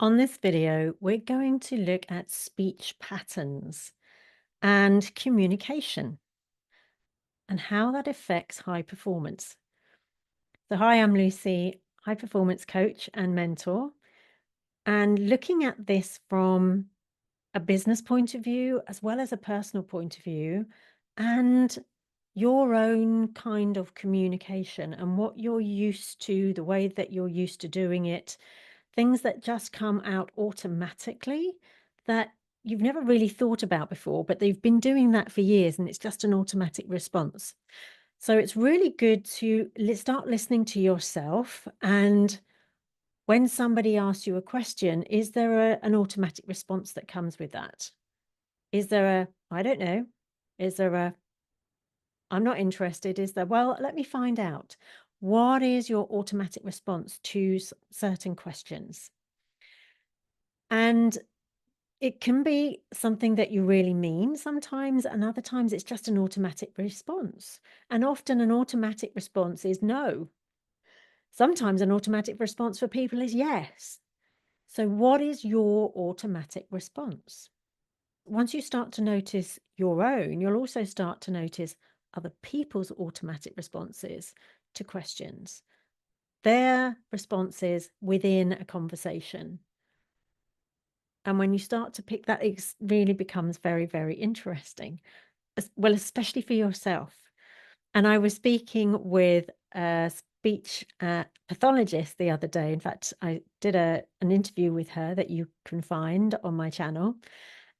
On this video, we're going to look at speech patterns and communication and how that affects high performance. So, hi, I'm Lucy, high performance coach and mentor, and looking at this from a business point of view as well as a personal point of view and your own kind of communication and what you're used to, the way that you're used to doing it, things that just come out automatically that you've never really thought about before, but they've been doing that for years and it's just an automatic response. So it's really good to start listening to yourself. And when somebody asks you a question, is there an automatic response that comes with that? Is there a, I don't know? Is there a, I'm not interested? Is there, well, let me find out. What is your automatic response to certain questions? And it can be something that you really mean sometimes, and other times it's just an automatic response. And often an automatic response is no. Sometimes an automatic response for people is yes. So, what is your automatic response? Once you start to notice your own, you'll also start to notice other people's automatic responses to questions, their responses within a conversation. And when you start to pick that, it really becomes very, very interesting, well, especially for yourself. And I was speaking with a speech pathologist the other day. In fact, I did an interview with her that you can find on my channel.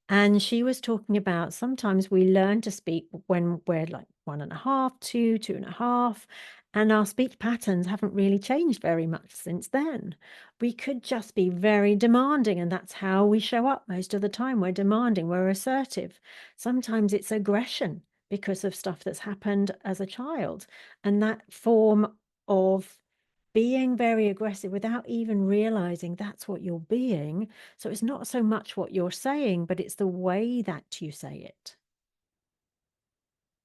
And she was talking about sometimes we learn to speak when we're like 1.5, 2, 2.5, and our speech patterns haven't really changed very much since then. We could just be very demanding, and that's how we show up most of the time. We're demanding, we're assertive. Sometimes it's aggression because of stuff that's happened as a child. And that form of being very aggressive without even realizing that's what you're being. So it's not so much what you're saying, but it's the way that you say it.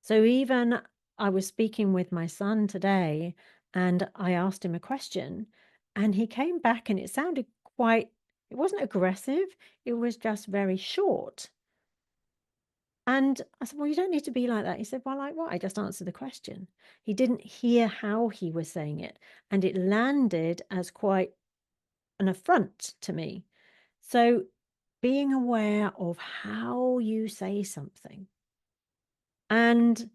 So even I was speaking with my son today and I asked him a question and he came back and it sounded quite, it wasn't aggressive, it was just very short. And I said, well, you don't need to be like that. He said, well, like what? I just answered the question. He didn't hear how he was saying it. And it landed as quite an affront to me. So being aware of how you say something and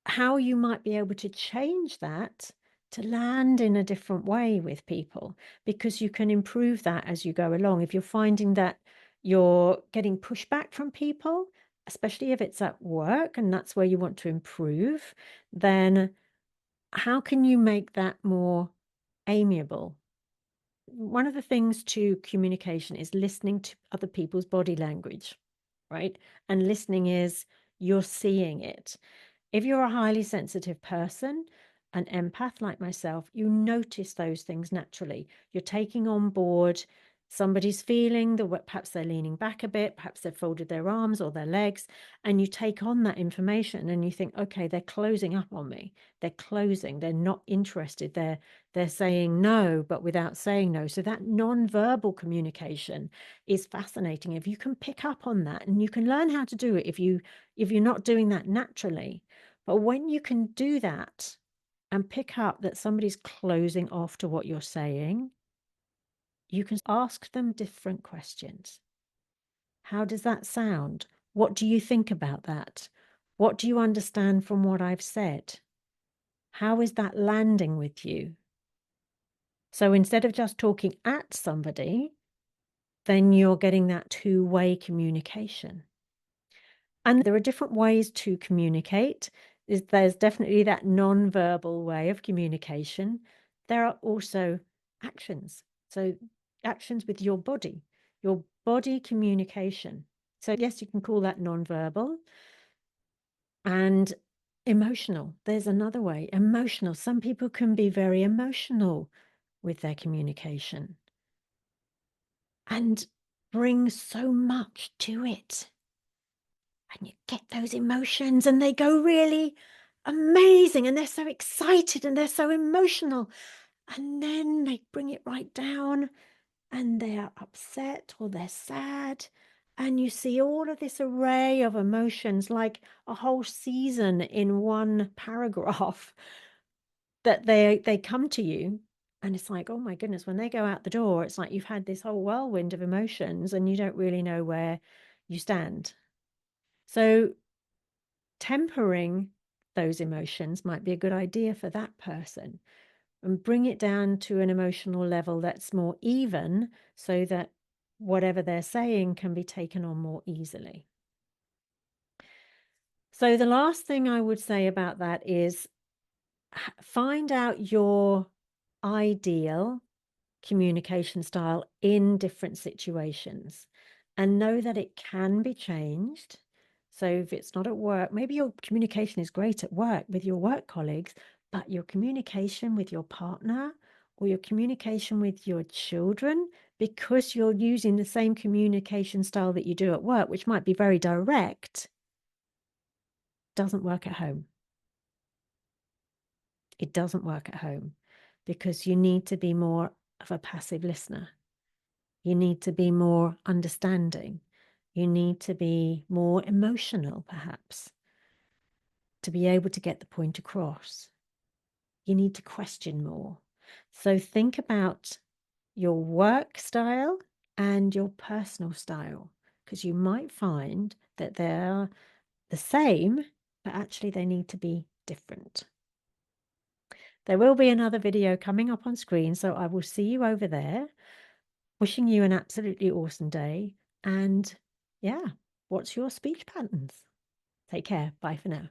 how you might be able to change that to land in a different way with people, because you can improve that as you go along. If you're finding that you're getting pushback from people, especially if it's at work and that's where you want to improve, then how can you make that more amiable? One of the things to communication is listening to other people's body language, right? And listening is you're seeing it. If you're a highly sensitive person, an empath like myself, you notice those things naturally. You're taking on board somebody's feeling, perhaps they're leaning back a bit, perhaps they've folded their arms or their legs, and you take on that information and you think, okay, they're closing up on me. They're closing, they're not interested. They're saying no, but without saying no. So that non-verbal communication is fascinating. If you can pick up on that, and you can learn how to do it if you're not doing that naturally. But when you can do that and pick up that somebody's closing off to what you're saying, you can ask them different questions. How does that sound? What do you think about that? What do you understand from what I've said? How is that landing with you? So instead of just talking at somebody, then you're getting that two-way communication. And there are different ways to communicate. There's definitely that non-verbal way of communication. There are also actions. So actions with your body communication. So yes, you can call that non-verbal. And emotional. There's another way. Emotional. Some people can be very emotional with their communication and bring so much to it. And you get those emotions and they go really amazing and they're so excited and they're so emotional. And then they bring it right down and they're upset or they're sad. And you see all of this array of emotions, like a whole season in one paragraph, that they come to you. And it's like, oh my goodness, when they go out the door, it's like you've had this whole whirlwind of emotions and you don't really know where you stand. So tempering those emotions might be a good idea for that person, and bring it down to an emotional level that's more even, so that whatever they're saying can be taken on more easily. So the last thing I would say about that is find out your ideal communication style in different situations, and know that it can be changed. So if it's not at work, maybe your communication is great at work with your work colleagues, but your communication with your partner or your communication with your children, because you're using the same communication style that you do at work, which might be very direct, doesn't work at home. It doesn't work at home because you need to be more of a passive listener. You need to be more understanding. You need to be more emotional, perhaps, to be able to get the point across. You need to question more. So think about your work style and your personal style, because you might find that they're the same, but actually they need to be different. There will be another video coming up on screen, so I will see you over there. Wishing you an absolutely awesome day. And yeah, what's your speech patterns? Take care. Bye for now.